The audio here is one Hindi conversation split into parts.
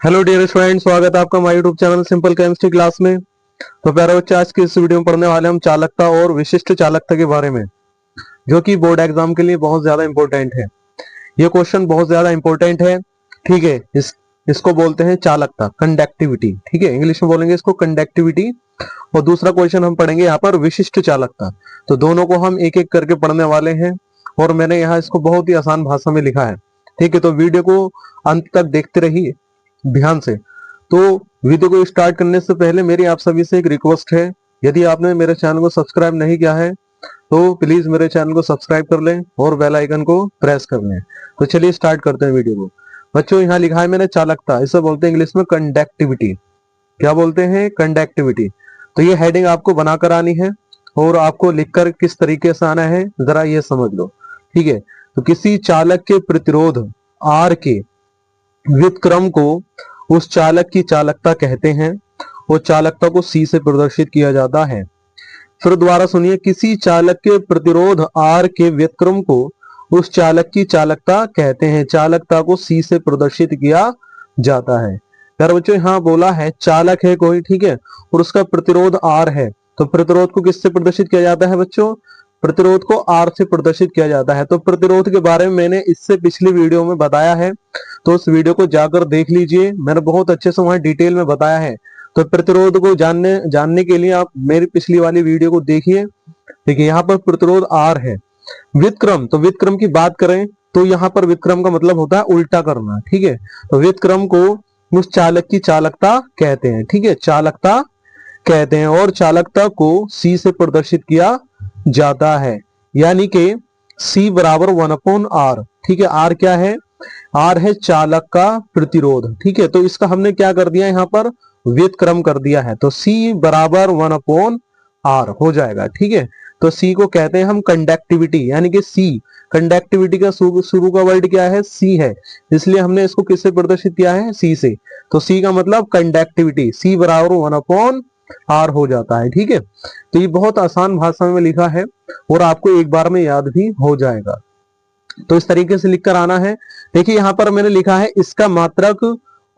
हेलो डियर स्टूडेंट, स्वागत है आपका हमारे YouTube channel simple chemistry class में। तो प्यारे बच्चे, आज की इस वीडियो में पढ़ने वाले हम चालकता और विशिष्ट चालकता के बारे में, जो कि बोर्ड एग्जाम के लिए बहुत ज्यादा इंपॉर्टेंट है। ये क्वेश्चन बहुत ज्यादा इंपॉर्टेंट है। ठीक है, इसको बोलते हैं चालकता, कंडक्टिविटी। ठीक है, इंग्लिश में बोलेंगे इसको कंडक्टिविटी। और दूसरा क्वेश्चन हम पढ़ेंगे यहाँ पर विशिष्ट चालकता। तो दोनों को हम एक एक करके पढ़ने वाले हैं और मैंने यहाँ इसको बहुत ही आसान भाषा में लिखा है। ठीक है, तो वीडियो को अंत तक देखते रहिए ध्यान से। तो वीडियो को स्टार्ट करने से पहले मेरी आप सभी से एक रिक्वेस्ट है, यदि आपने मेरे चैनल को सब्सक्राइब नहीं किया है तो प्लीज मेरे चैनल को सब्सक्राइब कर लें और बेल आइकन को प्रेस कर लें। तो चलिए स्टार्ट करते हैं वीडियो को। बच्चों, यहाँ लिखा है मैंने चालकता, इसे बोलते हैं इंग्लिश में कंडक्टिविटी। क्या बोलते हैं? कंडक्टिविटी। तो ये हेडिंग आपको बनाकर आनी है और आपको लिखकर किस तरीके से आना है जरा ये समझ लो। ठीक है, तो किसी चालक के प्रतिरोध आर के व्युत्क्रम को उस चालक की चालकता कहते हैं और चालकता को सी से प्रदर्शित किया जाता है। फिर दोबारा सुनिए, किसी चालक के प्रतिरोध आर के व्युत्क्रम को उस चालक की चालकता कहते हैं, चालकता को सी से प्रदर्शित किया जाता है। यार बच्चों, यहाँ बोला है चालक है कोई, ठीक है, और उसका प्रतिरोध आर है, तो प्रतिरोध को किससे प्रदर्शित किया जाता है बच्चों? प्रतिरोध को आर से प्रदर्शित किया जाता है। तो प्रतिरोध के बारे में मैंने इससे पिछली वीडियो में बताया है, तो उस वीडियो को जाकर देख लीजिए, मैंने बहुत अच्छे से वहां डिटेल में बताया है। तो प्रतिरोध को जानने के लिए आप मेरी पिछली वाली वीडियो को देखिए। देखिए, यहाँ पर प्रतिरोध आर है। व्युत्क्रम, तो व्युत्क्रम की बात करें तो यहाँ पर व्युत्क्रम का मतलब होता है उल्टा करना। ठीक है, तो व्युत्क्रम को उस चालक की चालकता कहते हैं। ठीक है, चालकता कहते हैं और चालकता को सी से प्रदर्शित किया जाता है, यानी कि सी बराबर 1/r। ठीक है, आर क्या है? आर है चालक का प्रतिरोध। ठीक है, तो इसका हमने क्या कर दिया, यहाँ पर व्युत्क्रम कर दिया है, तो सी बराबर 1/r हो जाएगा। ठीक है, तो सी को कहते हैं हम कंडक्टिविटी, यानी कि सी, कंडक्टिविटी का शुरू का वर्ड क्या है? सी है, इसलिए हमने इसको किससे प्रदर्शित किया है? सी से। तो सी का मतलब कंडक्टिविटी, सी बराबर 1/r हो जाता है। ठीक है, तो ये बहुत आसान भाषा में लिखा है और आपको एक बार में याद भी हो जाएगा। तो इस तरीके से लिखकर आना है। देखिए, यहाँ पर मैंने लिखा है इसका मात्रक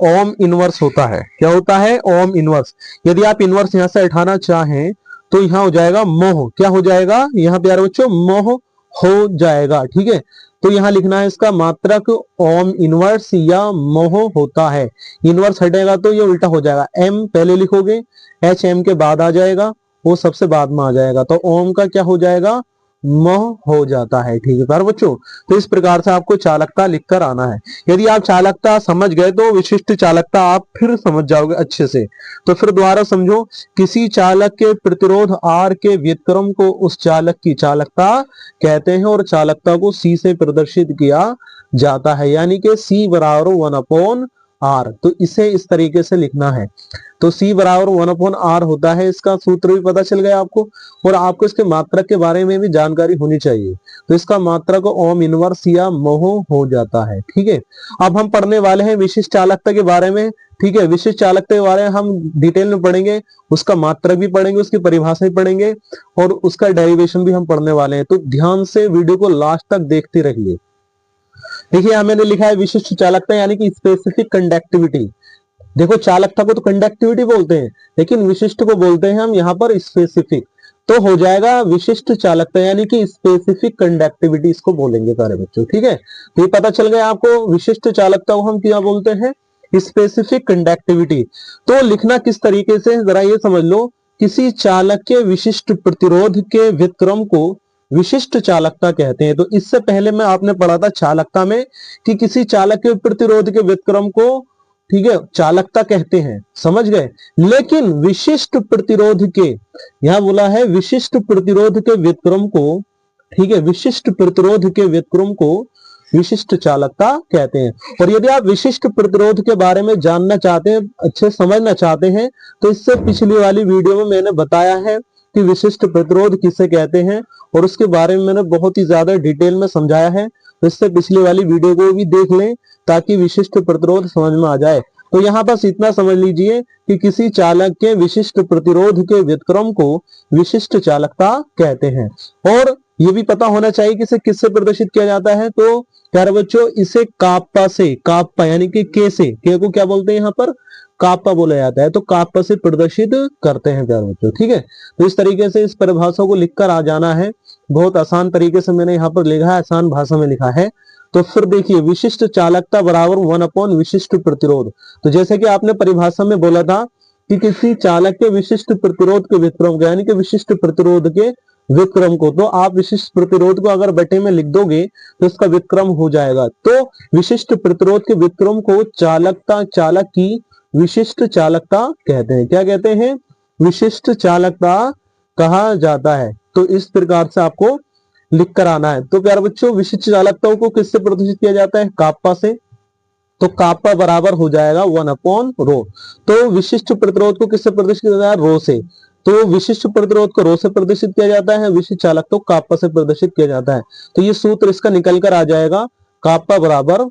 ओम इनवर्स होता है। क्या होता है? Ohm inverse. यदि आप इनवर्स यहाँ से हटाना चाहें तो यहाँ हो जाएगा मोह। क्या हो जाएगा यहाँ प्यारे बच्चों? मोह हो जाएगा। ठीक है, तो यहाँ लिखना है इसका मात्रक ओम इनवर्स या मोह होता है। इनवर्स हटेगा तो ये उल्टा हो जाएगा, एम पहले लिखोगे, एच एम के बाद आ जाएगा, वो सबसे बाद में आ जाएगा, तो ओम का क्या हो जाएगा? मोह हो जाता है। ठीक है प्यारे बच्चों, तो इस प्रकार से आपको चालकता लिखकर आना है। यदि आप चालकता समझ गए तो विशिष्ट चालकता आप फिर समझ जाओगे अच्छे से। तो फिर दोबारा समझो, किसी चालक के प्रतिरोध आर के व्युत्क्रम को उस चालक की चालकता कहते हैं और चालकता को सी से प्रदर्शित किया जाता है, यानी कि सी बराबर 1/r। तो इसे इस तरीके से लिखना है। तो सी बराबर 1/r होता है, इसका सूत्र भी पता चल गया आपको, और आपको इसके मात्रक के बारे में भी जानकारी होनी चाहिए। तो इसका मात्रक ओम इनवर्स या मोह हो जाता है। ठीक है, अब हम पढ़ने वाले हैं विशिष्ट चालकता के बारे में। ठीक है, विशिष्ट चालकता के बारे में हम डिटेल में पढ़ेंगे, उसका मात्रक भी पढ़ेंगे, उसकी परिभाषा भी पढ़ेंगे और उसका डेरिवेशन भी हम पढ़ने वाले हैं। तो ध्यान से वीडियो को लास्ट तक देखते रहिए। देखिए, यहां मैंने लिखा है विशिष्ट चालकता यानी कि स्पेसिफिक कंडक्टिविटी। देखो, चालकता को तो कंडक्टिविटी बोलते हैं, लेकिन विशिष्ट को बोलते हैं हम यहाँ पर स्पेसिफिक। तो हो जाएगा विशिष्ट चालकता यानी कि स्पेसिफिक कंडक्टिविटी, इसको बोलेंगे सारे बच्चों। ठीक है, तो ये पता चल गया आपको, विशिष्ट चालकता को हम क्या बोलते हैं? Specific conductivity. तो लिखना किस तरीके से जरा ये समझ लो, किसी चालक के विशिष्ट प्रतिरोध के व्युत्क्रम को विशिष्ट चालकता कहते हैं। तो इससे पहले में आपने पढ़ा था चालकता में कि किसी चालक के प्रतिरोध के व्युत्क्रम को, ठीक है, चालकता कहते हैं, समझ गए। लेकिन विशिष्ट प्रतिरोध के, यहां बोला है विशिष्ट प्रतिरोध के व्युत्क्रम को, ठीक है, विशिष्ट प्रतिरोध के व्युत्क्रम को विशिष्ट चालकता कहते हैं। और यदि आप विशिष्ट प्रतिरोध के बारे में जानना चाहते हैं, अच्छे समझना चाहते हैं, तो इससे पिछली वाली वीडियो में मैंने बताया है कि विशिष्ट प्रतिरोध किसे कहते हैं और उसके बारे में मैंने बहुत ही ज्यादा डिटेल में समझाया है। तो इससे पिछली वाली वीडियो को भी देख लें ताकि विशिष्ट प्रतिरोध समझ में आ जाए। तो यहाँ बस इतना समझ लीजिए कि किसी चालक के विशिष्ट प्रतिरोध के व्युत्क्रम को विशिष्ट चालकता कहते हैं। और ये भी पता होना चाहिए कि इसे किससे प्रदर्शित किया जाता है। तो प्यारे बच्चों इसे काप्पा से, काप्पा यानी कि के से, के को क्या बोलते हैं यहाँ पर, काप्पा बोला जाता है। तो काप्पा से प्रदर्शित करते हैं प्यारे बच्चों, ठीक है। तो इस तरीके से इस परिभाषा को लिखकर आ जाना है। बहुत आसान तरीके से मैंने यहाँ पर लिखा है, आसान भाषा में लिखा है। तो फिर देखिए, विशिष्ट चालकता बराबर 1 विशिष्ट प्रतिरोध। तो जैसे कि आपने परिभाषा में बोला था कि किसी चालक के विशिष्ट प्रतिरोध के व्युत्क्रम को, यानी कि विशिष्ट प्रतिरोध के व्युत्क्रम को, तो आप विशिष्ट प्रतिरोध को अगर बटे में लिख दोगे तो इसका व्युत्क्रम हो जाएगा। तो विशिष्ट प्रतिरोध के व्युत्क्रम को चालकता, चालक की विशिष्ट चालकता कहते हैं। क्या कहते हैं? विशिष्ट चालकता कहा जाता है। तो इस प्रकार से आपको लिख कर आना है। तो प्यारे बच्चों, विशिष्ट चालकताओं को किससे प्रदर्शित किया जाता है? काप्पा से। तो काप्पा बराबर हो जाएगा 1/ρ। तो विशिष्ट प्रतिरोध को किससे प्रदर्शित किया जाता है? रो से। तो विशिष्ट प्रतिरोध को रो से प्रदर्शित किया जाता है, विशिष्ट चालकता को काप्पा से प्रदर्शित किया जाता है। तो ये सूत्र इसका निकल कर आ जाएगा, काप्पा बराबर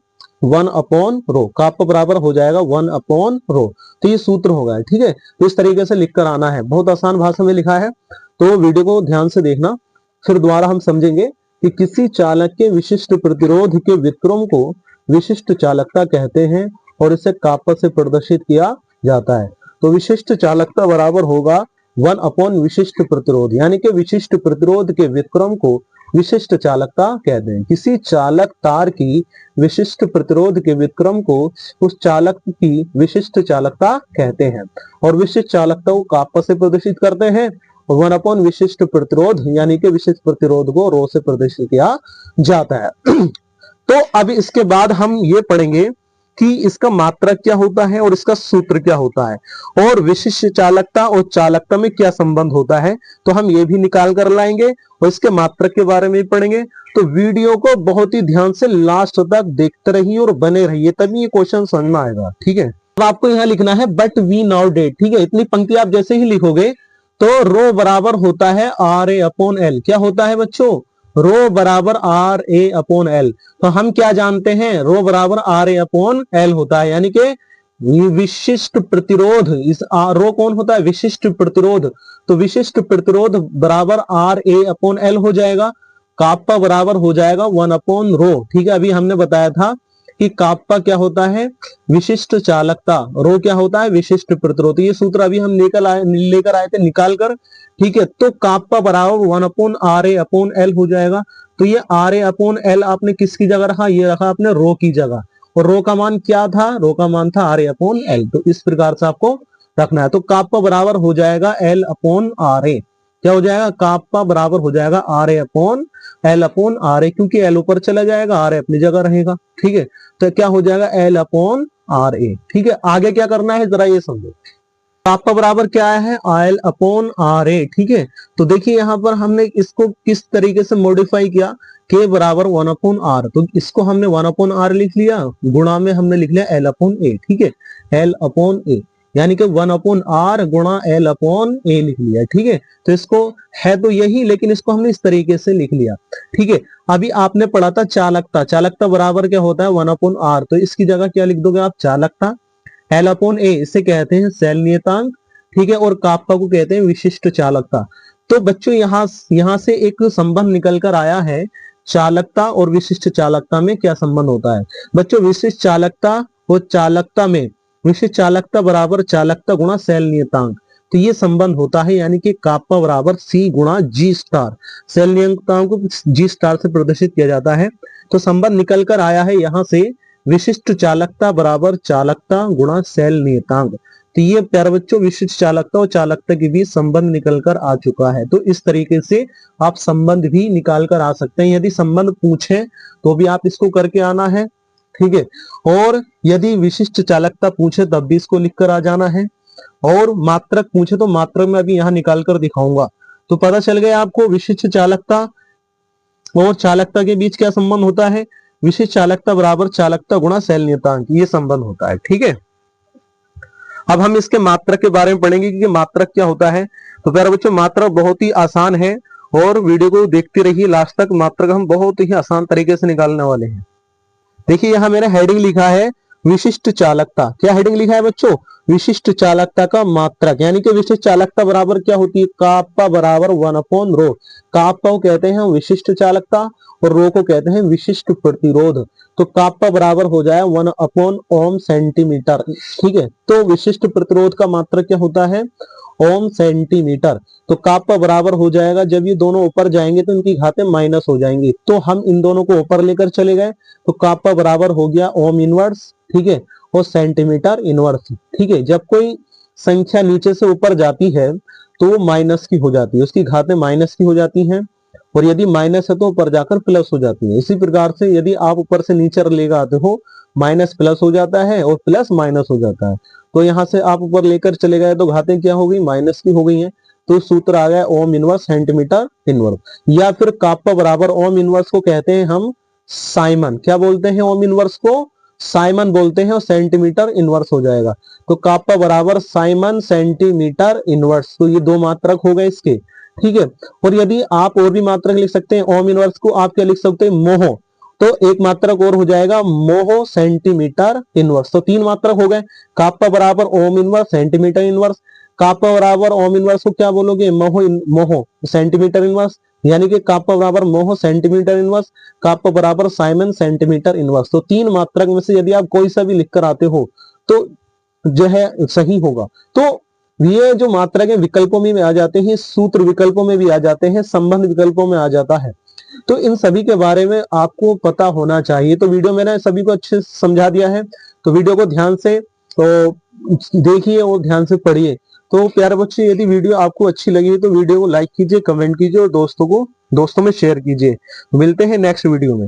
1/ρ। काप्पा बराबर हो जाएगा 1/ρ। तो ये सूत्र होगा, ठीक है। तो इस तरीके से लिखकर आना है, बहुत आसान भाषा में लिखा है। तो वीडियो को ध्यान से देखना, फिर दोबारा हम समझेंगे कि किसी चालक के विशिष्ट प्रतिरोध के व्युत्क्रम को विशिष्ट चालकता कहते हैं और इसे काप्पा से प्रदर्शित किया जाता है। तो विशिष्ट चालकता बराबर होगा 1 विशिष्ट प्रतिरोध, यानी कि विशिष्ट प्रतिरोध के व्युत्क्रम को विशिष्ट चालकता कहते हैं। किसी चालक तार की विशिष्ट प्रतिरोध के व्युत्क्रम को उस चालक की विशिष्ट चालकता कहते हैं और विशिष्ट चालकता को काप्पा से प्रदर्शित करते हैं। 1 विशिष्ट प्रतिरोध यानी कि विशिष्ट प्रतिरोध को रो से प्रदर्शित किया जाता है। तो अब इसके बाद हम ये पढ़ेंगे कि इसका मात्रक क्या होता है और इसका सूत्र क्या होता है और विशिष्ट चालकता और चालकता में क्या संबंध होता है। तो हम ये भी निकाल कर लाएंगे और इसके मात्रक के बारे में भी पढ़ेंगे। तो वीडियो को बहुत ही ध्यान से लास्ट तक देखते रहिए और बने रहिए, तभी ये क्वेश्चन समझ में आएगा, ठीक है। अब आपको यहाँ लिखना है बट वी नाउ डेट, ठीक है। इतनी पंक्ति आप जैसे ही लिखोगे तो रो बराबर होता है RA/L। क्या होता है बच्चों? रो बराबर RA/L। तो हम क्या जानते हैं? रो बराबर RA/L होता है, यानी कि विशिष्ट प्रतिरोध। इस रो कौन होता है? विशिष्ट प्रतिरोध। तो विशिष्ट प्रतिरोध बराबर RA/L हो जाएगा। काप्पा बराबर हो जाएगा 1/ρ, ठीक है। अभी हमने बताया था कि काप्पा क्या होता है? विशिष्ट चालकता। रो क्या होता है? विशिष्ट प्रतिरोध। ये सूत्र अभी हम लेकर आए थे निकाल कर, ठीक है। तो काप्पा बराबर 1/RA/L हो जाएगा। तो ये RA/L आपने किसकी जगह रखा? ये रखा आपने रो की जगह, और रो का मान क्या था? रो का मान था RA/L। तो इस प्रकार से आपको रखना है। तो काप्पा बराबर हो जाएगा L/RA। क्या हो जाएगा? काप्पा बराबर हो जाएगा RA/L/RA, क्योंकि L ऊपर चला जाएगा, RA अपनी जगह रहेगा, ठीक है। तो क्या हो जाएगा? L/RA, ठीक है। आगे क्या करना है जरा ये समझो। काप्पा बराबर क्या है? L/RA, ठीक है। तो देखिए यहाँ पर हमने इसको किस तरीके से मॉडिफाई किया, K बराबर 1/R। तो इसको हमने 1/R लिख लिया, गुणा में हमने लिख लिया L/A, ठीक है। L/A यानी कि 1/R गुणा L/A लिख लिया, ठीक है। तो इसको है तो यही, लेकिन इसको हमने इस तरीके से लिख लिया, ठीक है। अभी आपने पढ़ा था चालकता। चालकता बराबर क्या होता है? 1/R। तो इसकी जगह क्या लिख दोगे आप? चालकता। L/A इसे कहते हैं सेल नियतांक, ठीक है। और काप्पा को कहते हैं विशिष्ट चालकता। तो बच्चों यहाँ से एक संबंध निकल कर आया है, चालकता और विशिष्ट चालकता में क्या संबंध होता है। बच्चों विशिष्ट चालकता और चालकता में विशिष्ट चालकता बराबर चालकता गुणा सेल नियतांक। तो ये संबंध होता है, यानी कि काप्पा बराबर C गुणा G स्टार। सेल नियतांक को G स्टार से प्रदर्शित किया जाता है। तो संबंध निकल कर आया है यहाँ से, विशिष्ट चालकता बराबर चालकता गुणा सेल नियतांक। तो ये प्यारे बच्चों विशिष्ट चालकता और चालकता के बीच संबंध निकल कर आ चुका है। तो इस तरीके से आप संबंध भी निकाल कर आ सकते हैं। यदि संबंध पूछे तो भी आप इसको करके आना है, ठीक है। और यदि विशिष्ट चालकता पूछे तब भी इसको लिख कर आ जाना है, और मात्रक पूछे तो मात्रक में अभी यहाँ निकाल कर दिखाऊंगा। तो पता चल गया आपको विशिष्ट चालकता और चालकता के बीच क्या संबंध होता है। विशिष्ट चालकता बराबर चालकता गुणा सेल नियतांक, ये संबंध होता है, ठीक है। अब हम इसके मात्रक के बारे में पढ़ेंगे कि मात्रक क्या होता है। तो प्यारे बच्चों मात्रक बहुत ही आसान है, और वीडियो को देखते रहिए लास्ट तक। मात्रक हम बहुत ही आसान तरीके से निकालने वाले हैं। देखिए यहाँ मैंने हेडिंग लिखा है विशिष्ट चालकता, क्या हेडिंग लिखा है बच्चों, विशिष्ट चालकता का मात्रक, यानी कि विशिष्ट चालकता बराबर क्या होती है, काप्पा बराबर 1/रो। काप्पा को कहते हैं विशिष्ट चालकता और रो को कहते हैं विशिष्ट प्रतिरोध। तो काप्पा बराबर हो जाए 1/ओम सेंटीमीटर। ठीक है, तो विशिष्ट प्रतिरोध का मात्रक क्या होता है, ओम सेंटीमीटर। तो काप्पा बराबर हो जाएगा, जब ये दोनों ऊपर जाएंगे तो इनकी घातें माइनस हो जाएंगी, तो हम इन दोनों को ऊपर लेकर चले गए, तो काप्पा बराबर हो गया ओम इनवर्स, ठीक है, और सेंटीमीटर इनवर्स। ठीक है, जब कोई संख्या नीचे से ऊपर जाती है तो वो माइनस की हो जाती है, उसकी घातें माइनस की हो जाती हैं, और यदि माइनस है तो ऊपर जाकर प्लस हो जाती है। इसी प्रकार से यदि आप ऊपर से नीचे लेकर आते हो, माइनस प्लस हो जाता है और प्लस माइनस हो जाता है। तो यहां से आप ऊपर लेकर चले गए तो घातें क्या हो गई, माइनस की हो गई हैं। तो सूत्र आ गया ओम इनवर्स सेंटीमीटर इनवर्स, या फिर काप्पा बराबर ओम इनवर्स को कहते हैं हम साइमन। क्या बोलते हैं ओम इनवर्स को, साइमन बोलते हैं, और सेंटीमीटर इनवर्स हो जाएगा। तो काप्पा बराबर साइमन सेंटीमीटर इनवर्स। तो ये दो मात्रक हो गए इसके। ठीक है, और यदि आप और भी मात्रक लिख सकते हैं ओम इनवर्स को, आप क्या लिख सकते हैं, मोह। तो एक मात्रक और हो जाएगा मोह सेंटीमीटर इनवर्स। तो तीन मात्रक हो गए, काप्पा बराबर ओम इनवर्स सेंटीमीटर इनवर्स। काप्पा बराबर ओम इनवर्स को क्या बोलोगे, मोह सेंटीमीटर इनवर्स, यानी कि काप्पा बराबर मोह सेंटीमीटर इनवर्स, काप्पा बराबर साइमन सेंटीमीटर इनवर्स। तो तीन मात्रक में से यदि आप कोई सा भी लिखकर आते हो तो जो है सही होगा। तो ये जो मात्रक है विकल्पों में आ जाते हैं, सूत्र विकल्पों में भी आ जाते हैं, संबंध विकल्पों में आ जाता है। तो इन सभी के बारे में आपको पता होना चाहिए। तो वीडियो मैंने सभी को अच्छे से समझा दिया है, तो वीडियो को ध्यान से तो देखिए और ध्यान से पढ़िए। तो प्यारे बच्चे, यदि वीडियो आपको अच्छी लगी तो वीडियो को लाइक कीजिए, कमेंट कीजिए और दोस्तों में शेयर कीजिए। मिलते हैं नेक्स्ट वीडियो में।